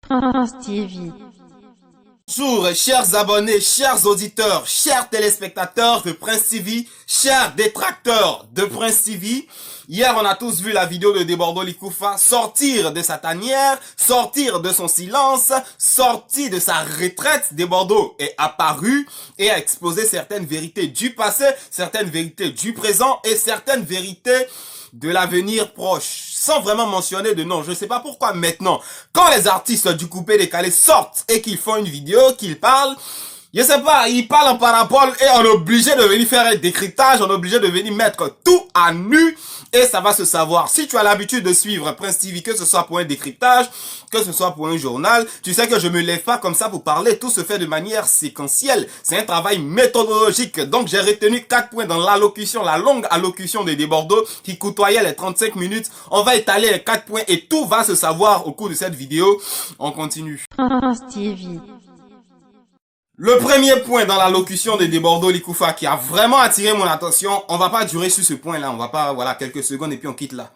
Prince TV. Bonjour, chers abonnés, chers auditeurs, chers téléspectateurs de Prince TV, chers détracteurs de Prince TV. Hier, on a tous vu la vidéo de Debordo Likoufa sortir de sa tanière, sortir de son silence, sortir de sa retraite. Debordo est apparu et a exposé certaines vérités du passé, certaines vérités du présent et certaines vérités de l'avenir proche, sans vraiment mentionner de nom. Je ne sais pas pourquoi maintenant, quand les artistes du coupé décalé sortent et qu'ils font une vidéo, qu'ils parlent, je sais pas, ils parlent en parabole et on est obligé de venir faire un décryptage, on est obligé de venir mettre tout à nu et ça va se savoir. Si tu as l'habitude de suivre Prince TV, que ce soit pour un décryptage, que ce soit pour un journal, tu sais que je me lève pas comme ça pour parler, tout se fait de manière séquentielle. C'est un travail méthodologique. Donc j'ai retenu 4 points dans l'allocution, la longue allocution de Debordo qui côtoyait les 35 minutes. On va étaler les 4 points et tout va se savoir au cours de cette vidéo. On continue. Prince TV. Le premier point dans l'allocution de Debordo Likoufa qui a vraiment attiré mon attention, on va pas durer sur ce point-là, on va pas, voilà, quelques secondes et puis on quitte là.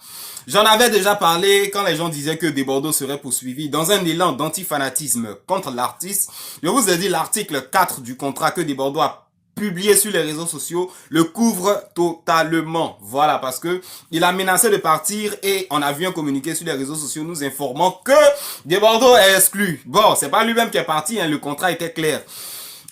J'en avais déjà parlé quand les gens disaient que Debordo serait poursuivi dans un élan d'antifanatisme contre l'artiste. Je vous ai dit l'article 4 du contrat que Debordo a publié sur les réseaux sociaux le couvre totalement. Voilà, parce que il a menacé de partir et on a vu un communiqué sur les réseaux sociaux nous informant que Debordo est exclu. Bon, c'est pas lui-même qui est parti, hein, le contrat était clair.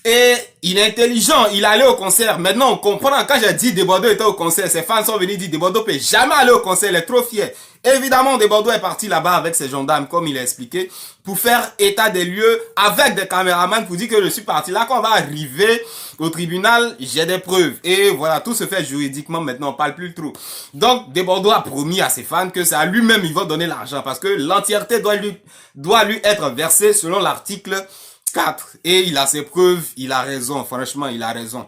Et il est intelligent, il allait au concert. Maintenant, on comprend, quand j'ai dit Debordo était au concert, ses fans sont venus dire Debordo peut jamais aller au concert, il est trop fier. Évidemment, Debordo est parti là-bas avec ses gendarmes, comme il a expliqué, pour faire état des lieux avec des caméramans pour dire que je suis parti. Là, quand on va arriver au tribunal, j'ai des preuves. Et voilà, tout se fait juridiquement maintenant, on parle plus trop. Donc, Debordo a promis à ses fans que c'est à lui-même il va donner l'argent parce que l'entièreté doit lui être versée selon l'article 4. Et il a ses preuves, il a raison, franchement, il a raison.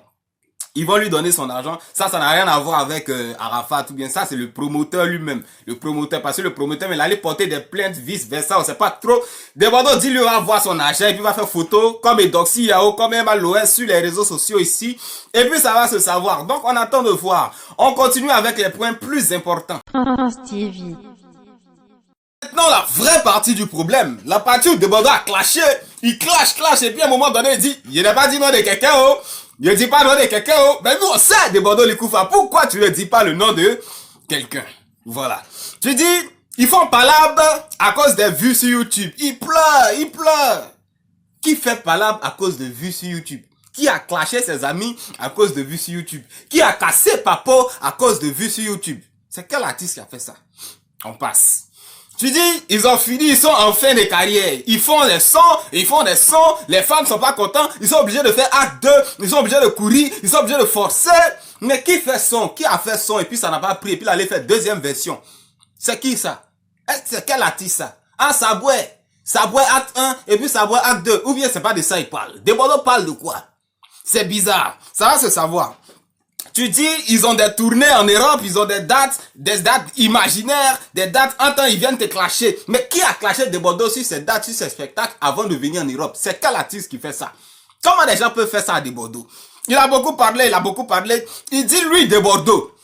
Ils vont lui donner son argent. Ça n'a rien à voir avec Arafat ou bien ça, c'est le promoteur lui-même. Le promoteur, parce que le promoteur, il allait porter des plaintes vice-versa, on sait pas trop. Debordo dit lui va voir son argent et puis va faire photo comme Edoxy Yao, comme MLOS sur les réseaux sociaux ici. Et puis ça va se savoir. Donc on attend de voir. On continue avec les points plus importants. Prince TV. Maintenant, la vraie partie du problème, la partie où Debordo a clashé, il clash, et puis à un moment donné, il dit, il n'a pas dit nom de quelqu'un, oh, il ne dit pas nom de quelqu'un, oh, mais nous on sait, Debordo Likoufa, pourquoi tu ne dis pas le nom de quelqu'un? Voilà. Tu dis, ils font palabre à cause des vues sur YouTube. Ils pleurent. Qui fait palabre à cause de vues sur YouTube? Qui a clashé ses amis à cause de vues sur YouTube? Qui a cassé Papo à cause de vues sur YouTube? C'est quel artiste qui a fait ça? On passe. Tu dis, ils ont fini, ils sont en fin de carrière. Ils font des sons, les femmes sont pas contents, ils sont obligés de faire acte 2, ils sont obligés de courir, ils sont obligés de forcer. Mais qui fait son? Qui a fait son et puis ça n'a pas pris et puis il allait faire deuxième version? C'est qui ça? C'est quel artiste ça? Ah, Saboué acte 1 et puis Saboué acte 2. Ou bien c'est pas de ça il parle. Debordo parle de quoi? C'est bizarre. Ça va se savoir. Tu dis, ils ont des tournées en Europe, ils ont des dates imaginaires, des dates, en temps, ils viennent te clasher. Mais qui a clashé Debordo sur ces dates, sur ces spectacles avant de venir en Europe? C'est quel artiste qui fait ça? Comment les gens peuvent faire ça à Debordo? Il a beaucoup parlé. Il dit, lui, Debordo,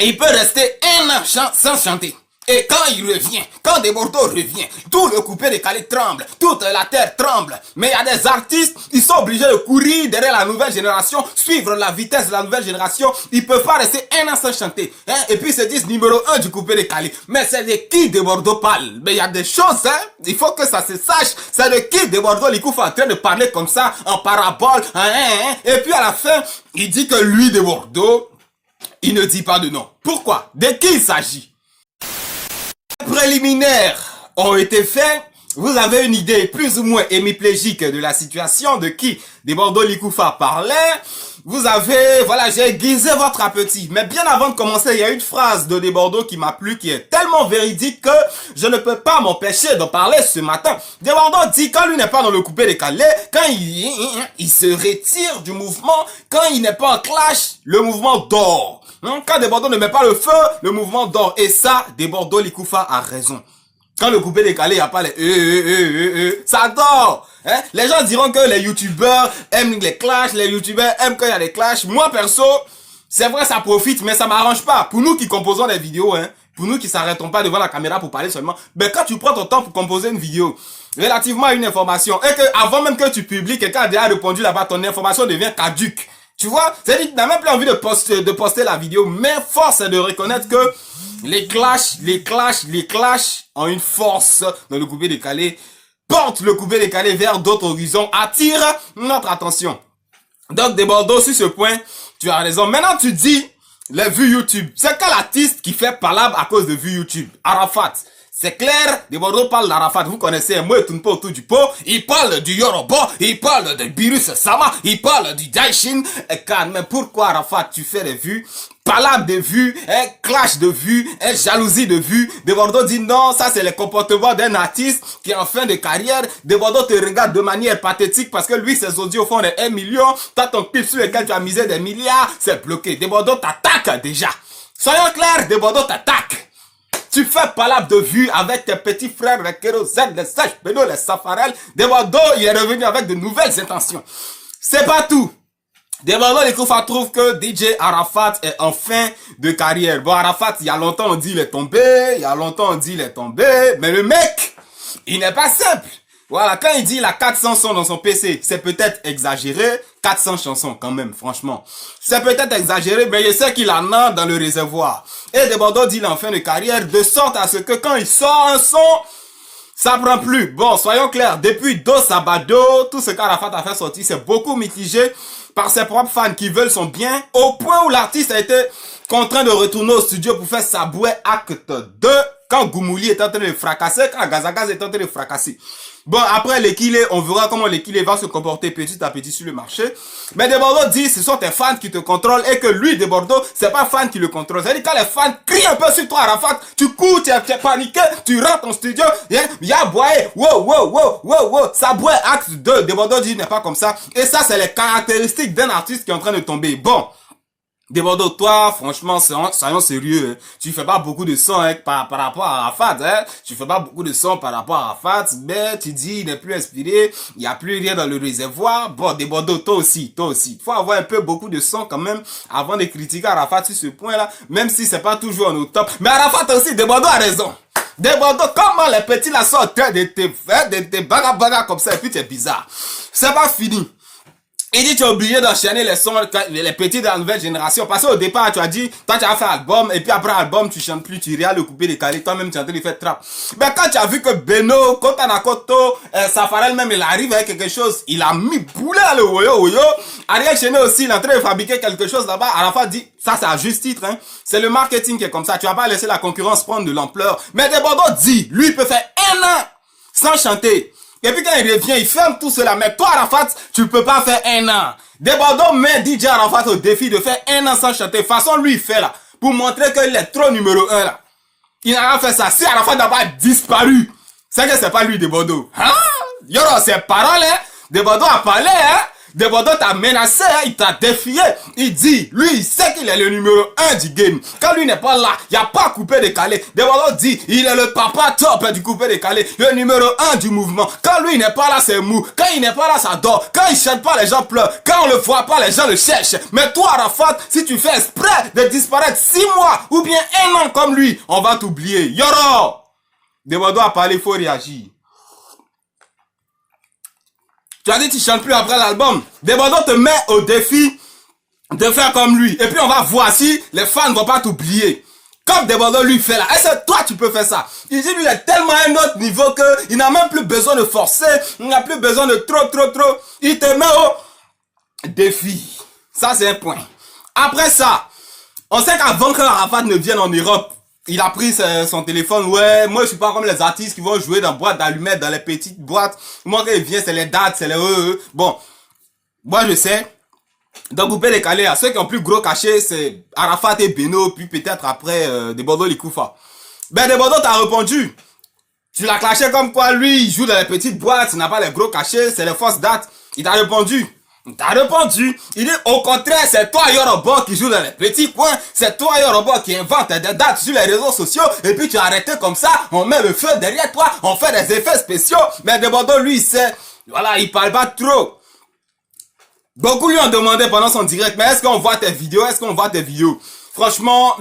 il peut rester un an sans chanter. Et quand il revient, quand Debordo revient, tout le coupé décalé tremble, toute la terre tremble. Mais il y a des artistes, ils sont obligés de courir derrière la nouvelle génération, suivre la vitesse de la nouvelle génération. Ils peuvent pas rester un an sans chanter. Hein? Et puis ils se disent numéro 1 du coupé décalé. Mais c'est de qui Debordo parle? Mais il y a des choses, hein. Il faut que ça se sache. C'est de qui Debordo Likoufa en train de parler comme ça, en parabole. Et puis à la fin, il dit que lui, Debordo, il ne dit pas de nom. Pourquoi? De qui il s'agit? Préliminaires ont été faits, vous avez une idée plus ou moins hémiplégique de la situation, de qui Debordo Likoufa parlait. Vous avez, voilà, j'ai aiguisé votre appétit. Mais bien avant de commencer, il y a une phrase de Debordo qui m'a plu, qui est tellement véridique que je ne peux pas m'empêcher d'en parler ce matin. Debordo dit quand lui n'est pas dans le coupé décalé, quand il se retire du mouvement, quand il n'est pas en clash, le mouvement dort. Quand Debordo ne met pas le feu, le mouvement dort. Et ça, Debordo Likoufa a raison. Quand le coupé décalé, il n'y a pas les ça dort. Hein? Les gens diront que les youtubeurs aiment les clashs, les youtubeurs aiment quand il y a des clashs. Moi, perso, c'est vrai, ça profite, mais ça m'arrange pas. Pour nous qui composons des vidéos, hein, pour nous qui s'arrêtons pas devant la caméra pour parler seulement, ben quand tu prends ton temps pour composer une vidéo, relativement à une information et que avant même que tu publies, quelqu'un a déjà répondu là-bas, ton information devient caduque. Tu vois, c'est-à-dire que tu n'as même plus envie de poster la vidéo, mais force est de reconnaître que les clashs ont une force dans le coupé décalé, portent le coupé décalé vers d'autres horizons, attirent notre attention. Donc, Debordo, sur ce point, tu as raison. Maintenant, tu dis les vues YouTube. C'est quel artiste qui fait palabre à cause de vues YouTube? Arafat. C'est clair, Debordo parle d'Arafat, vous connaissez, moi il tourne pas autour du pot, il parle du Yoruba, il parle de Birus Sama, il parle du Daishin, mais pourquoi Arafat, tu fais des vues, palabre de vues, clash de vues, jalousie de vues? Debordo dit non, ça c'est le comportement d'un artiste qui est en fin de carrière. Debordo te regarde de manière pathétique parce que lui ses audios font des 1 million, t'as ton clip sur lequel tu as misé des milliards, c'est bloqué. Debordo t'attaque déjà. Soyons clairs, Debordo t'attaque. Tu fais palabre de vue avec tes petits frères, les Kérosène, les Sèche, Beno, les Safarel. Debordo, il est revenu avec de nouvelles intentions. C'est pas tout. Debordo Likoufa trouve que DJ Arafat est en fin de carrière. Bon, Arafat, il y a longtemps on dit il est tombé, il y a longtemps on dit il est tombé, mais le mec, il n'est pas simple. Voilà, quand il dit il a 400 sons dans son PC, c'est peut-être exagéré. 400 chansons quand même, franchement. C'est peut-être exagéré, mais je sais qu'il en a dans le réservoir. Et Debordo dit il est en fin de carrière, de sorte à ce que quand il sort un son, ça prend plus. Bon, soyons clairs, depuis Do Sabado, tout ce qu'Arafat a fait sortir, c'est beaucoup mitigé par ses propres fans qui veulent son bien, au point où l'artiste a été contraint de retourner au studio pour faire Saboué acte 2, quand Goumouli est en train de fracasser, quand Gazagaz est en train de fracasser. Bon, après l'équilé, on verra comment l'équilé va se comporter petit à petit sur le marché. Mais Debordo dit, ce sont tes fans qui te contrôlent et que lui, Debordo, c'est pas fan qui le contrôle. C'est-à-dire quand les fans crient un peu sur toi, Arafat, tu cours, tu es paniqué, tu rentres en studio, y'a boyé, wow, ça boit acte 2. Debordo dit, n'est pas comme ça. Et ça, c'est les caractéristiques d'un artiste qui est en train de tomber. Bon. Debordo, toi, franchement, soyons sérieux, hein. Tu fais pas beaucoup de sons, hein, par rapport à Arafat, hein. Tu fais pas beaucoup de sons par rapport à Arafat, mais tu dis, il n'est plus inspiré, il y a plus rien dans le réservoir. Bon, Debordo, toi aussi. Faut avoir un peu beaucoup de sons quand même, avant de critiquer Arafat sur ce point-là, même si c'est pas toujours au top. Mais Arafat aussi, Debordo a raison. Debordo, comment les petits là sont en train de te baga comme ça, et puis tu es bizarre. C'est pas fini. Il dit tu es obligé d'enchaîner les sons, les petits de la nouvelle génération. Parce qu'au départ, tu as dit, toi tu as fait album, et puis après album, tu chantes plus, tu réas le coupé décalé, toi-même tu es en train de faire trap. Mais quand tu as vu que Beno, Kotanakoto, Safarel même, il arrive avec quelque chose, il a mis boulet à le woyo. Ariel Chené aussi, il est en train de fabriquer quelque chose là-bas. Arafat dit, ça c'est à juste titre, hein. C'est le marketing qui est comme ça. Tu vas pas laisser la concurrence prendre de l'ampleur. Mais Debordo dit, lui, il peut faire 1 an sans chanter. Et puis quand il revient, il ferme tout cela. Mais toi, Arafat, tu peux pas faire 1 an. Debordo met DJ Arafat au défi de faire 1 an sans chanter. Façon, lui, il fait là. Pour montrer qu'il est trop numéro 1 là. Il n'a pas fait ça. Si Arafat n'a pas disparu, c'est que c'est pas lui, Debordo. Hein? Yoro, ses paroles, hein. Debordo a parlé, hein. Debordo t'a menacé, hein, il t'a défié. Il dit, lui, il sait qu'il est le numéro 1 du game. Quand lui n'est pas là, il n'y a pas coupé décalé. Debordo dit, il est le papa top du coupé décalé, le numéro 1 du mouvement. Quand lui n'est pas là, c'est mou. Quand il n'est pas là, ça dort. Quand il chante pas, les gens pleurent. Quand on le voit pas, les gens le cherchent. Mais toi, Arafat, si tu fais exprès de disparaître 6 mois ou bien 1 an comme lui, on va t'oublier. Yoro! Debordo a parlé, il faut réagir. Tu as dit tu chantes plus après l'album. Debordo te met au défi de faire comme lui. Et puis on va voir si les fans ne vont pas t'oublier. Comme Debordo lui fait là. Est-ce que toi tu peux faire ça? Il dit lui il est tellement à un autre niveau que il n'a même plus besoin de forcer. Il n'a plus besoin de trop. Il te met au défi. Ça c'est un point. Après ça, on sait qu'avant que Arafat ne vienne en Europe, il a pris son téléphone, ouais, moi je suis pas comme les artistes qui vont jouer dans boîte d'allumettes, dans les petites boîtes. Moi quand il vient, c'est les dates, c'est les Bon, moi je sais. Donc coupé décalé, à ceux qui ont plus gros cachet, c'est Arafat et Beno, puis peut-être après Debordo Likoufa. Ben Debordo t'a répondu. Tu l'as clashé comme quoi lui, il joue dans les petites boîtes, il n'a pas les gros cachets, c'est les fausses dates. Il t'a répondu. T'as répondu. Il dit au contraire, c'est toi Yoruba qui joue dans les petits coins. C'est toi Yoruba qui invente des dates sur les réseaux sociaux. Et puis tu as arrêté comme ça. On met le feu derrière toi. On fait des effets spéciaux. Mais Debordo lui c'est, voilà, il parle pas trop. Beaucoup lui ont demandé pendant son direct, mais est-ce qu'on voit tes vidéos? Franchement,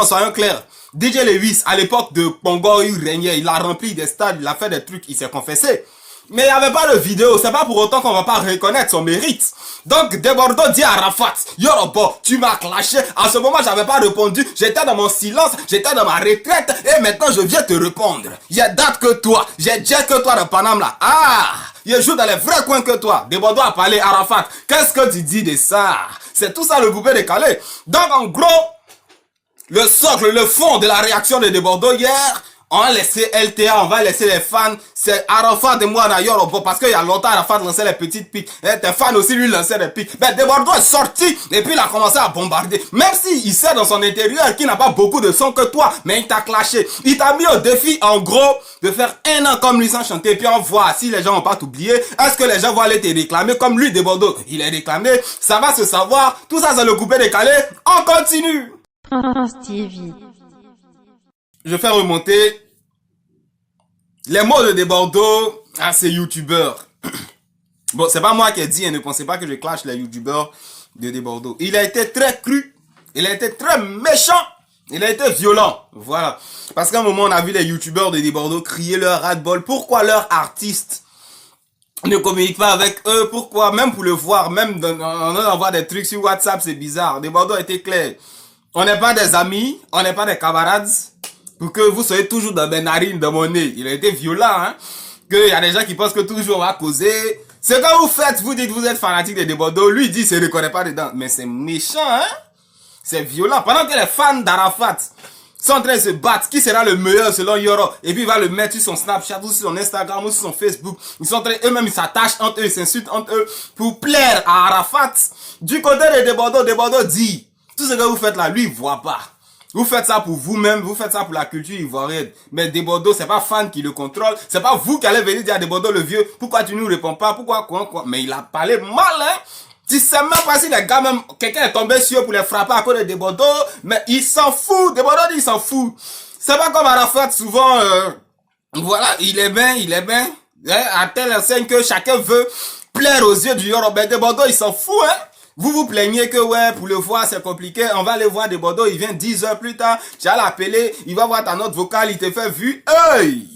soyons clairs. DJ Lewis, à l'époque de Pongo, il régnait, il a rempli des stades, il a fait des trucs, il s'est confessé. Mais il n'y avait pas de vidéo, c'est pas pour autant qu'on va pas reconnaître son mérite. Donc, Debordo dit à Arafat, Yorobo, tu m'as clashé. À ce moment, j'avais pas répondu. J'étais dans mon silence, j'étais dans ma retraite. Et maintenant, je viens te répondre. J'ai date que toi, j'ai jet que toi de Paname là. Ah, je joue dans les vrais coins que toi. Debordo a parlé, Arafat. Qu'est-ce que tu dis de ça? C'est tout ça le coupé décalé. Donc, en gros, le socle, le fond de la réaction de Debordo hier, on va laisser LTA, on va laisser les fans. C'est Arafat et moi d'ailleurs, parce qu'il y a longtemps Arafat lançait les petites piques. Et tes fans aussi lui lançaient des piques. Mais Debordo est sorti et puis il a commencé à bombarder. Même s'il sait dans son intérieur qu'il n'a pas beaucoup de son que toi, mais il t'a clashé. Il t'a mis au défi en gros de faire 1 an comme lui sans chanter. Et puis on voit si les gens vont pas t'oublier. Est-ce que les gens vont aller te réclamer comme lui Debordo? Il est réclamé, ça va se savoir. Tout ça c'est le coupé décalé. On continue. Stevie. Je fais remonter les mots de Debordo à ces youtubeurs. Bon, c'est pas moi qui ai dit, ne pensez pas que je clash les youtubeurs de Debordo. Il a été très cru, il a été très méchant, il a été violent. Voilà. Parce qu'à un moment, on a vu les youtubeurs de Debordo crier leur ras-le-bol. Pourquoi leurs artistes ne communiquent pas avec eux? Pourquoi? Même pour le voir, même on envoie des trucs sur WhatsApp, c'est bizarre. Debordo a été clair. On n'est pas des amis, on n'est pas des camarades, pour que vous soyez toujours dans mes narines, dans mon nez. Il a été violent, hein. Qu'il y a des gens qui pensent que toujours on va causer. Ce que vous faites, vous dites que vous êtes fanatique de Debordo, lui dit qu'il ne reconnaît pas dedans. Mais c'est méchant, hein. C'est violent. Pendant que les fans d'Arafat sont en train de se battre, qui sera le meilleur selon Yoro? Et puis il va le mettre sur son Snapchat, ou sur son Instagram, ou sur son Facebook. Ils sont en train, eux-mêmes, ils s'attachent entre eux, ils s'insultent entre eux pour plaire à Arafat. Du côté de Debordo, Debordo dit, tout ce que vous faites là, lui, il voit pas. Vous faites ça pour vous-même, vous faites ça pour la culture ivoirienne. Mais Debordo, c'est pas fan qui le contrôle. C'est pas vous qui allez venir dire à Debordo le vieux, pourquoi tu nous réponds pas, pourquoi, quoi. Mais il a parlé mal, hein. Tu sais même pas si les gars, même, quelqu'un est tombé sur eux pour les frapper à cause de Debordo, mais il s'en fout. Debordo dit, il s'en fout. C'est pas comme Arafat, souvent, voilà, il est bien, hein, à telle enseigne que chacun veut plaire aux yeux du Yoruba. Mais Debordo, il s'en fout, hein. Vous vous plaignez que ouais, pour le voir c'est compliqué, on va aller voir Debordo, il vient 10 heures plus tard, tu vas l'appeler, il va voir ta note vocale, il te fait vu, hey!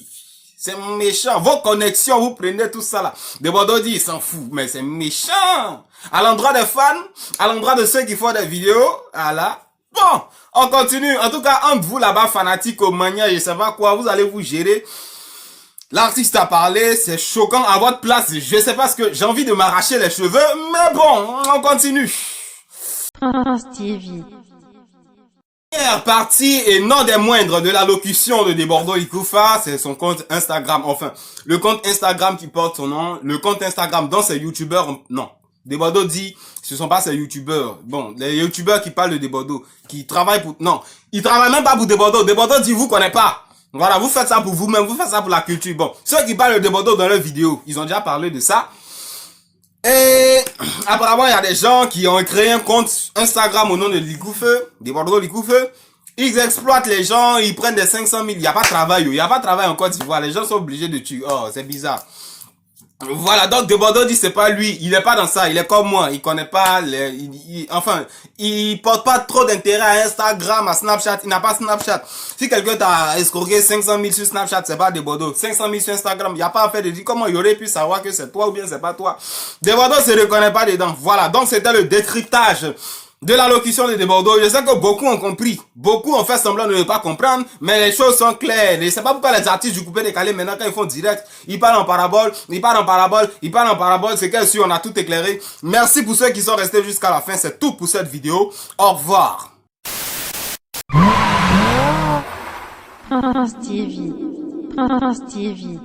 C'est méchant, vos connexions, vous prenez tout ça là. Debordo dit, il s'en fout, mais c'est méchant. À l'endroit des fans, à l'endroit de ceux qui font des vidéos, voilà. Bon, on continue, en tout cas, entre vous là-bas, fanatiques au mania, je sais pas quoi, vous allez vous gérer. L'artiste a parlé, c'est choquant. À votre place, je sais pas ce que j'ai envie de m'arracher les cheveux, mais bon, on continue. Stevie. Première partie et non des moindres de l'allocution de Debordo Ikufa, c'est son compte Instagram. Enfin, le compte Instagram qui porte son nom, le compte Instagram dont ces youtubeurs, non. Debordo dit, ce sont pas ces youtubeurs. Bon, les youtubeurs qui parlent de Debordo, qui travaillent pour, non, ils travaillent même pas pour Debordo. Debordo dit, vous connaissez pas. Voilà, vous faites ça pour vous-même, vous faites ça pour la culture. Bon, ceux qui parlent de Debordo dans leurs vidéos, ils ont déjà parlé de ça. Et apparemment, il y a des gens qui ont créé un compte Instagram au nom de Likoufe, Debordo Likoufe. Ils exploitent les gens, ils prennent des 500 000. Il n'y a pas de travail, il n'y a pas de travail en Côte d'Ivoire. Les gens sont obligés de tuer. Oh, c'est bizarre. Voilà, donc Debordo dit c'est pas lui, il est pas dans ça, il est comme moi, il connaît pas enfin, il porte pas trop d'intérêt à Instagram, à Snapchat, il n'a pas Snapchat. Si quelqu'un t'a escroqué 500 000 sur Snapchat, c'est pas Debordo. 500 000 sur Instagram, il y a pas à faire de dire comment il aurait pu savoir que c'est toi ou bien c'est pas toi. Debordo se reconnaît pas dedans. Voilà, donc c'était le décryptage de l'allocution de Debordo. Je sais que beaucoup ont compris. Beaucoup ont fait semblant de ne pas comprendre, mais les choses sont claires. Et c'est pas pourquoi les artistes du coupé décalé, maintenant, quand ils font direct, ils parlent en parabole, c'est qu'elle suit, on a tout éclairé. Merci pour ceux qui sont restés jusqu'à la fin. C'est tout pour cette vidéo. Au revoir. Stevie. Stevie.